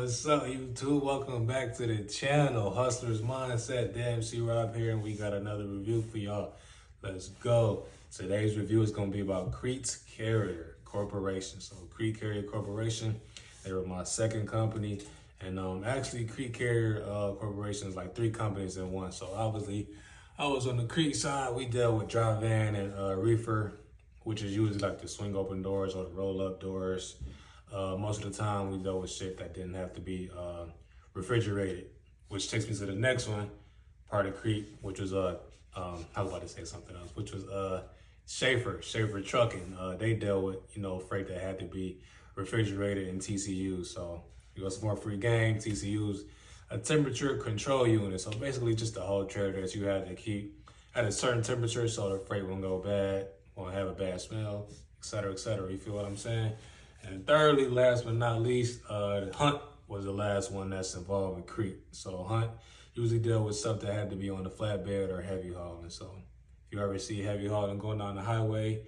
What's up, YouTube? Welcome back to the channel. Hustler's Mindset. MC Rob here, and we got another review for y'all. Let's go. Today's review is going to be about Crete Carrier Corporation. So, Crete Carrier Corporation, they were my second company. And actually, Crete Carrier Corporation is like three companies in one. So, obviously, I was on the Crete side. We dealt with dry van and reefer, which is usually like the swing open doors or the roll up doors. Most of the time we dealt with shit that didn't have to be refrigerated, which takes me to the next one, part of Crete, which was I was about to say something else, which was Schaefer Trucking. They dealt with, freight that had to be refrigerated in TCU. So you got some more free game. TCU's a temperature control unit. So basically just the whole trailer that you had to keep at a certain temperature so the freight won't go bad, won't have a bad smell, et cetera, et cetera. You feel what I'm saying? And thirdly, last but not least, Hunt was the last one that's involved with Crete. So Hunt usually deal with stuff that had to be on the flatbed or heavy hauling. So if you ever see heavy hauling going down the highway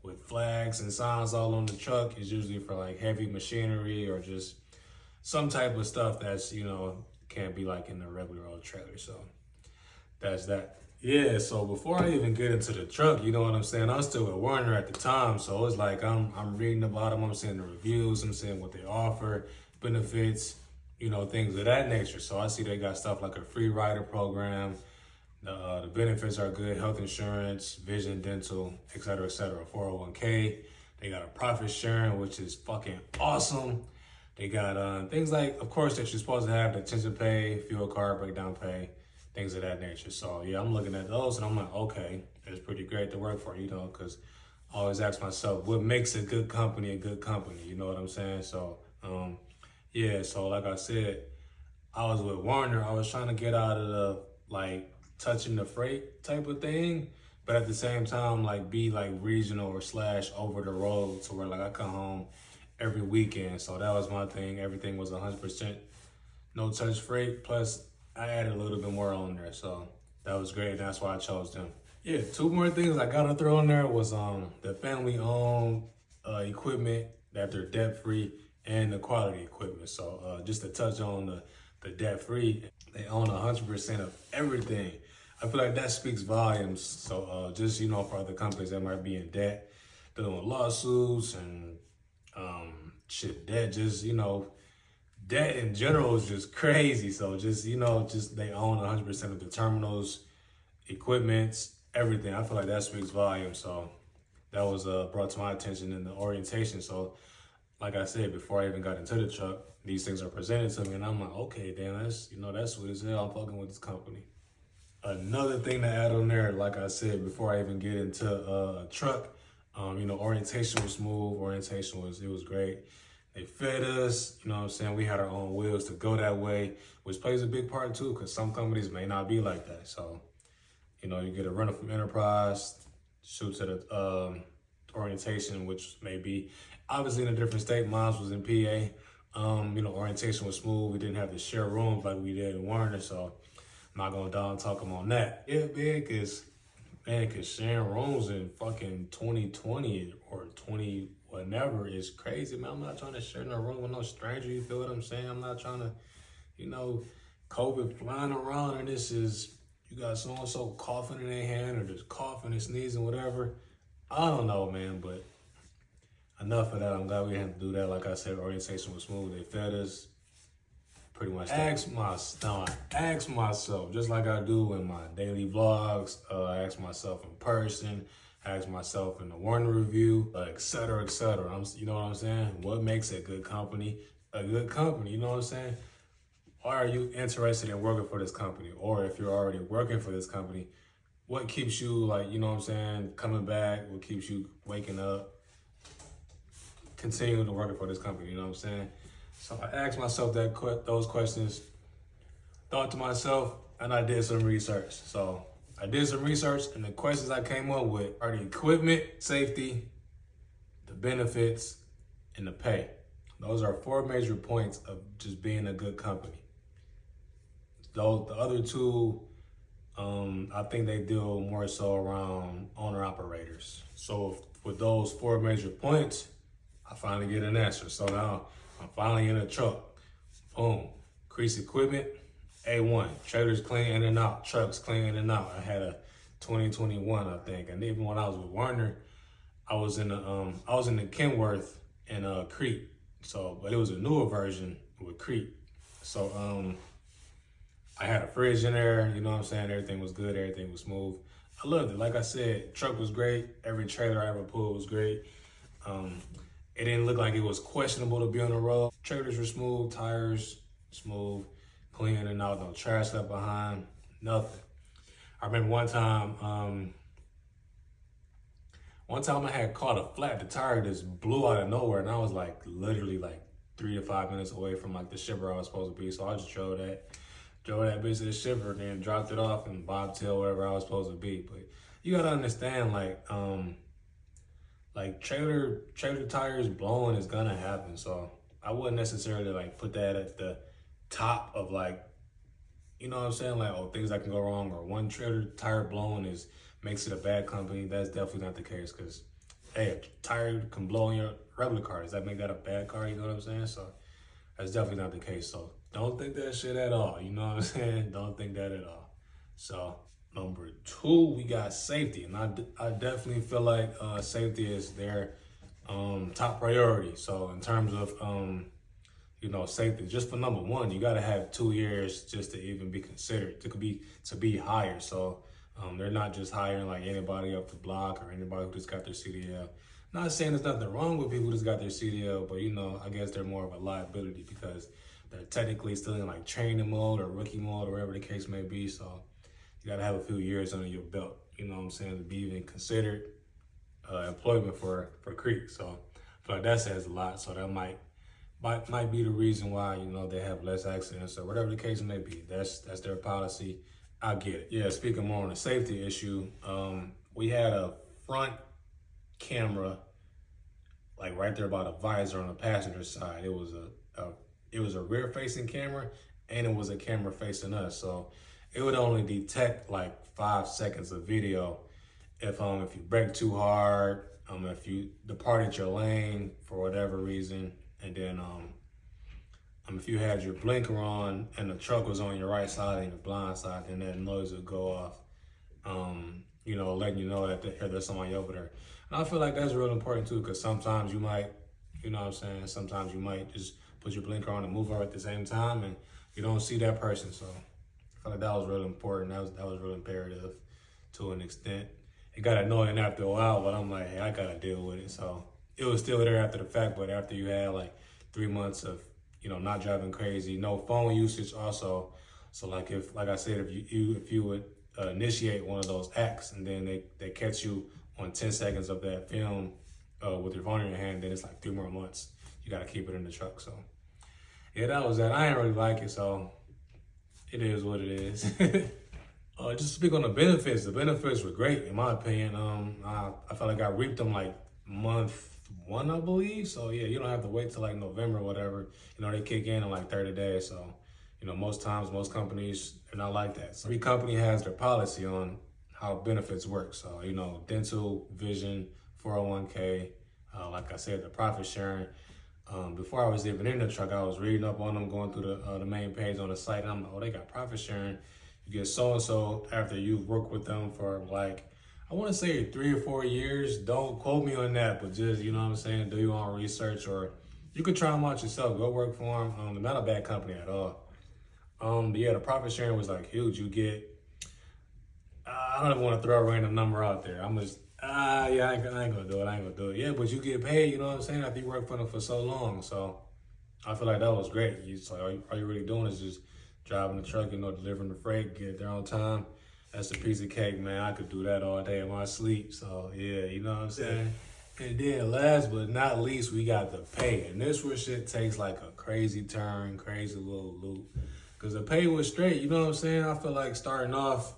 with flags and signs all on the truck, it's usually for like heavy machinery or just some type of stuff that's, can't be like in the regular old trailer. So that's that. Yeah, so before I even get into the truck, you know what I'm saying? I'm still at Warner at the time, so it's like I'm reading about them, I'm seeing the reviews, I'm seeing what they offer, benefits, things of that nature. So I see they got stuff like a free rider program, the benefits are good, health insurance, vision, dental, et cetera, 401k. They got a profit sharing, which is fucking awesome. They got things like, of course, that you're supposed to have, the attention pay, fuel card, breakdown pay, things of that nature. So yeah, I'm looking at those and I'm like, okay, it's pretty great to work for, because I always ask myself, what makes a good company a good company? You know what I'm saying? So yeah, so like I said, I was with Warner. I was trying to get out of the like touching the freight type of thing, but at the same time, like be like regional or / over the road to where like I come home every weekend. So that was my thing. Everything was 100% no touch freight. Plus I added a little bit more on there, so that was great. That's why I chose them. Yeah, two more things I gotta throw in there was the family-owned equipment, that they're debt-free, and the quality equipment. So just to touch on the debt-free, they own 100% of everything. I feel like that speaks volumes. So just for other companies that might be in debt, dealing with lawsuits and debt, just debt in general is just crazy. So just they own 100% of the terminals, equipments, everything. I feel like that speaks volumes. So that was brought to my attention in the orientation. So like I said, before I even got into the truck, these things are presented to me and I'm like, okay, damn, that's sweet as hell. I'm fucking with this company. Another thing to add on there, like I said, before I even get into a truck, orientation was smooth. It was great. They fed us, we had our own wheels to go that way, which plays a big part too, because some companies may not be like that. So, you get a rental from Enterprise, shoot to the orientation, which may be obviously in a different state. Mine was in PA. Orientation was smooth. We didn't have to share rooms like we did in Warner, so I'm not going to down talk them on that. Yeah, because sharing rooms in fucking 2020 or 20 whatever is crazy, man. I'm not trying to share no room with no stranger. You feel what I'm saying? I'm not trying to, COVID flying around and you got so-and-so coughing in their hand or just coughing and sneezing, whatever. I don't know, man, but enough of that. I'm glad we didn't have to do that. Like I said, orientation was smooth. They fed us pretty much. Ask myself, just like I do in my daily vlogs, I ask myself in person, ask myself in the Warner review, et cetera, et cetera. You know what I'm saying? What makes a good company a good company? You know what I'm saying? Why are you interested in working for this company? Or if you're already working for this company, what keeps you coming back? What keeps you waking up, continuing to work for this company? You know what I'm saying? So I asked myself those questions, thought to myself, and I did some research. So I did some research, and the questions I came up with are the equipment, safety, the benefits, and the pay. Those are 4 major points of just being a good company. The other two, I think they deal more so around owner-operators. So with those 4 major points, I finally get an answer. So now I'm finally in a truck. Boom. Crease equipment, A1. Trailers clean in and out. Trucks clean in and out. I had a 2021, I think. And even when I was with Warner, I was in the Kenworth in Crete. So, but it was a newer version with Crete. So I had a fridge in there, you know what I'm saying? Everything was good, everything was smooth. I loved it. Like I said, truck was great. Every trailer I ever pulled was great. It didn't look like it was questionable to be on the road. Trailers were smooth, tires smooth, clean in and out, no trash left behind, nothing. I remember one time I had caught a flat. The tire just blew out of nowhere, and I was like literally like 3 to 5 minutes away from like the shipper I was supposed to be. So I just drove that bitch to the shipper and then dropped it off and bobtail wherever I was supposed to be. But you gotta understand, like trailer tires blowing is gonna happen. So I wouldn't necessarily like put that at the top of like, you know what I'm saying? Like, oh, things that can go wrong, or one trailer tire blowing makes it a bad company. That's definitely not the case, because hey, a tire can blow on your regular car. Does that make that a bad car? You know what I'm saying? So that's definitely not the case. So don't think that shit at all. You know what I'm saying? Don't think that at all. So number 2, we got safety. And I definitely feel like safety is their top priority. So in terms of, you know, safety, just for number 1, you got to have 2 years just to even be considered to be hired. So they're not just hiring like anybody up the block or anybody who just got their CDL. Not saying there's nothing wrong with people who just got their CDL, but you know, I guess they're more of a liability because they're technically still in like training mode or rookie mode or whatever the case may be. So you gotta have a few years under your belt, you know what I'm saying, to be even considered employment for Crete. So I feel like that says a lot. So that might be the reason why, you know, they have less accidents or whatever the case may be. That's their policy. I get it. Yeah, speaking more on the safety issue, we had a front camera like right there by the visor on the passenger side. It was a rear facing camera, and it was a camera facing us. So it would only detect like 5 seconds of video if you brake too hard, if you departed your lane for whatever reason, and then if you had your blinker on and the truck was on your right side and your blind side, then that noise would go off, you know, letting you know that there's somebody over there. And I feel like that's real important too, because sometimes you might, you know what I'm saying, sometimes you might just put your blinker on and move over at the same time and you don't see that person. So I feel like that was real important. That was real imperative to an extent. It got annoying after a while, but I'm like, hey, I gotta deal with it. So it was still there after the fact, but after you had like 3 months of, you know, not driving crazy, no phone usage also. So like I said, if you would initiate one of those acts and then they catch you on 10 seconds of that film with your phone in your hand, then it's like 3 more months. You got to keep it in the truck. So yeah, that was that. I didn't really like it, so it is what it is. Just to speak on the benefits were great in my opinion. I felt like I reaped them like month 1, I believe. So yeah, you don't have to wait till like November or whatever. You know, they kick in like 30 days. So, you know, most companies are not like that. So every company has their policy on how benefits work. So, you know, dental, vision, 401k, like I said, the profit sharing. Before I was even in the truck, I was reading up on them, going through the main page on the site, and I'm like, oh, they got profit sharing. You get so-and-so after you've worked with them for like, I want to say 3 or 4 years. Don't quote me on that, but just, you know what I'm saying, do your own research, or you could try them out yourself. Go work for them. They're not a bad company at all. But yeah, the profit sharing was like huge. You get, I don't even want to throw a random number out there. I'm just, I ain't gonna do it. Yeah, but you get paid, you know what I'm saying, after you work for them for so long. So I feel like that was great. You just like, all you really doing is just driving the truck, you know, delivering the freight, get it there on time. That's a piece of cake, man. I could do that all day in my sleep. So yeah, you know what I'm saying? And then last but not least, we got the pay. And this where shit takes like a crazy turn, crazy little loop. Because the pay was straight, you know what I'm saying? I feel like starting off,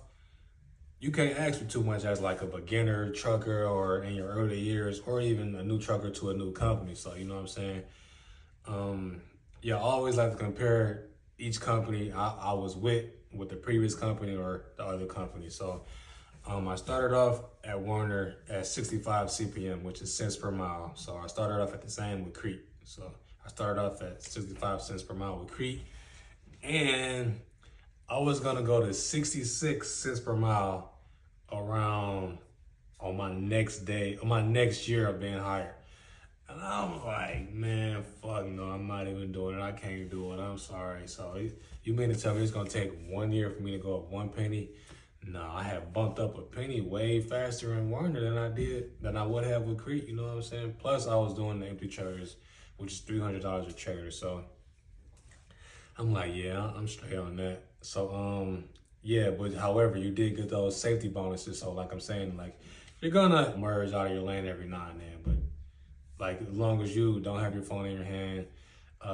you can't ask for too much as like a beginner trucker or in your early years, or even a new trucker to a new company. So, you know what I'm saying? Yeah, I always like to compare each company I was with the previous company or the other company. So I started off at Warner at 65 CPM, which is cents per mile. So I started off at the same with Crete. So I started off at 65 cents per mile with Crete, and I was gonna go to 66 cents per mile around on my next day, on my next year of being hired. And I'm like, man, fuck no, I'm not even doing it. I can't do it. I'm sorry. So you mean to tell me it's gonna take 1 year for me to go up 1 penny? No, I have bumped up a penny way faster in Warner than I would have with Crete. You know what I'm saying? Plus, I was doing the empty traders, which is $300 a trader. So I'm like, yeah, I'm straight on that. So yeah, but however, you did get those safety bonuses. So like I'm saying, like you're gonna merge out of your lane every now and then, but like as long as you don't have your phone in your hand,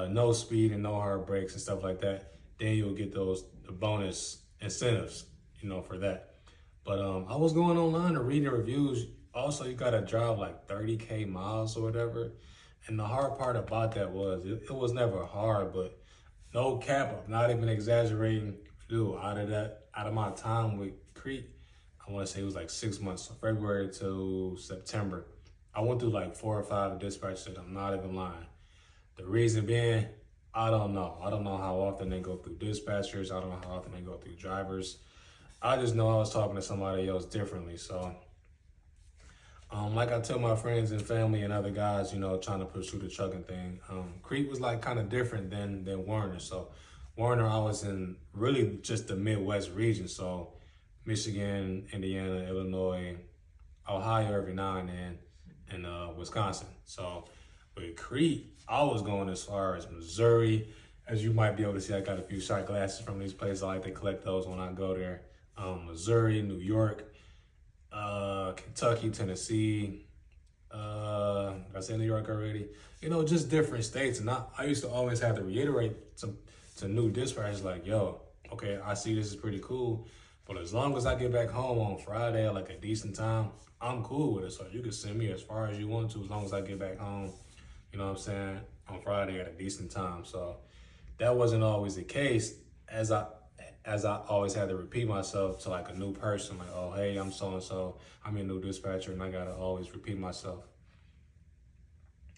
no speed and no hard brakes and stuff like that, then you'll get the bonus incentives, you know, for that. But I was going online and reading reviews. Also, you gotta drive like 30K miles or whatever. And the hard part about that was it was never hard, but no cap, I'm not even exaggerating. Dude, out of my time with Crete, I want to say it was like 6 months, so February to September. I went through like 4 or 5 dispatches. I'm not even lying. The reason being, I don't know. I don't know how often they go through dispatchers. I don't know how often they go through drivers. I just know I was talking to somebody else differently. So, like I tell my friends and family and other guys, you know, trying to pursue the trucking thing, Crete was like kind of different than Warner. So Warner, I was in really just the Midwest region. So Michigan, Indiana, Illinois, Ohio every now and then, and Wisconsin. So with Crete, I was going as far as Missouri. As you might be able to see, I got a few shot glasses from these places. I like to collect those when I go there. Missouri, New York, Kentucky, Tennessee. I said New York already. You know, just different states. And I used to always have to reiterate to new dispatchers like, yo, okay, I see this is pretty cool, but as long as I get back home on Friday at like a decent time, I'm cool with it. So you can send me as far as you want to, as long as I get back home, you know what I'm saying, on Friday at a decent time. So that wasn't always the case, as I always had to repeat myself to like a new person, like, oh, hey, I'm so-and-so, I'm your new dispatcher, and I gotta always repeat myself.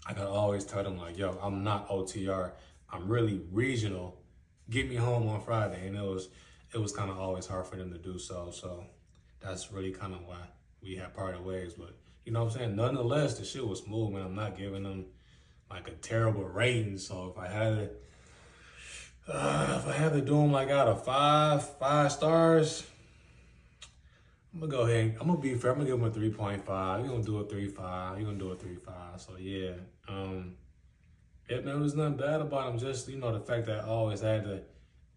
I gotta always tell them like, yo, I'm not OTR, I'm really regional. Get me home on Friday. And it was kind of always hard for them to do so. So that's really kind of why we had parted ways. But you know what I'm saying? Nonetheless, the shit was smooth, man. I'm not giving them like a terrible rating. So if I had to do them like out of five stars, I'm gonna go ahead. I'm gonna be fair. I'm gonna give them a 3.5. You're gonna do a 3.5. You're gonna do a 3.5. So yeah. Yeah, man, there's nothing bad about them. Just, you know, the fact that I always had to,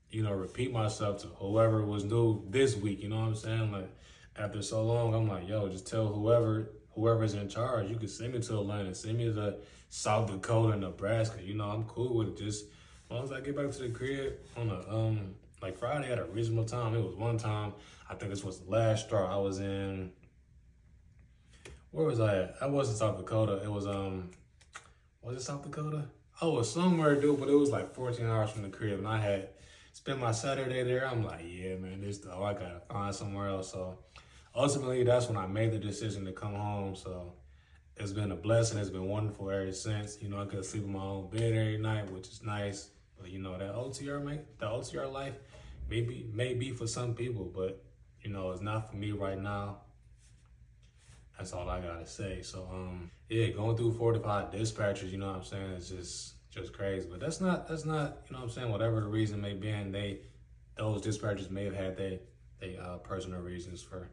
you know, repeat myself to whoever was new this week. You know what I'm saying? Like after so long, I'm like, yo, just tell whoever's in charge. You can send me to Atlanta, send me to South Dakota, Nebraska. You know, I'm cool with it. Just as long as I get back to the crib on a like Friday at a reasonable time. It was one time, I think this was the last straw. I was in, where was I at? I wasn't South Dakota. It was it South Dakota? Oh, it was somewhere, dude, but it was like 14 hours from the crib, and I had spent my Saturday there. I'm like, yeah, man, I gotta find somewhere else. So ultimately, that's when I made the decision to come home. So it's been a blessing. It's been wonderful ever since. You know, I could sleep in my own bed every night, which is nice. But you know, the OTR life, may be for some people, but you know, it's not for me right now. That's all I gotta say. So yeah, going through 4 to 5 dispatchers, you know what I'm saying, it's just crazy. But that's not, you know what I'm saying, whatever the reason may be, and those dispatchers may have had they personal reasons for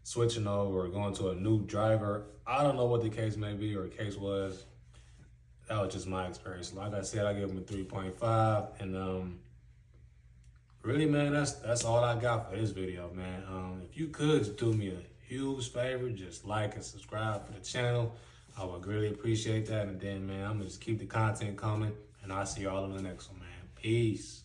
switching over or going to a new driver. I don't know what the case may be or the case was. That was just my experience. Like I said, I give them a 3.5, and really, man, that's all I got for this video, man. If you could just do me a huge favor, just like and subscribe to the channel. I would really appreciate that. And then, man, I'm gonna just keep the content coming, and I'll see y'all in the next one, man. Peace.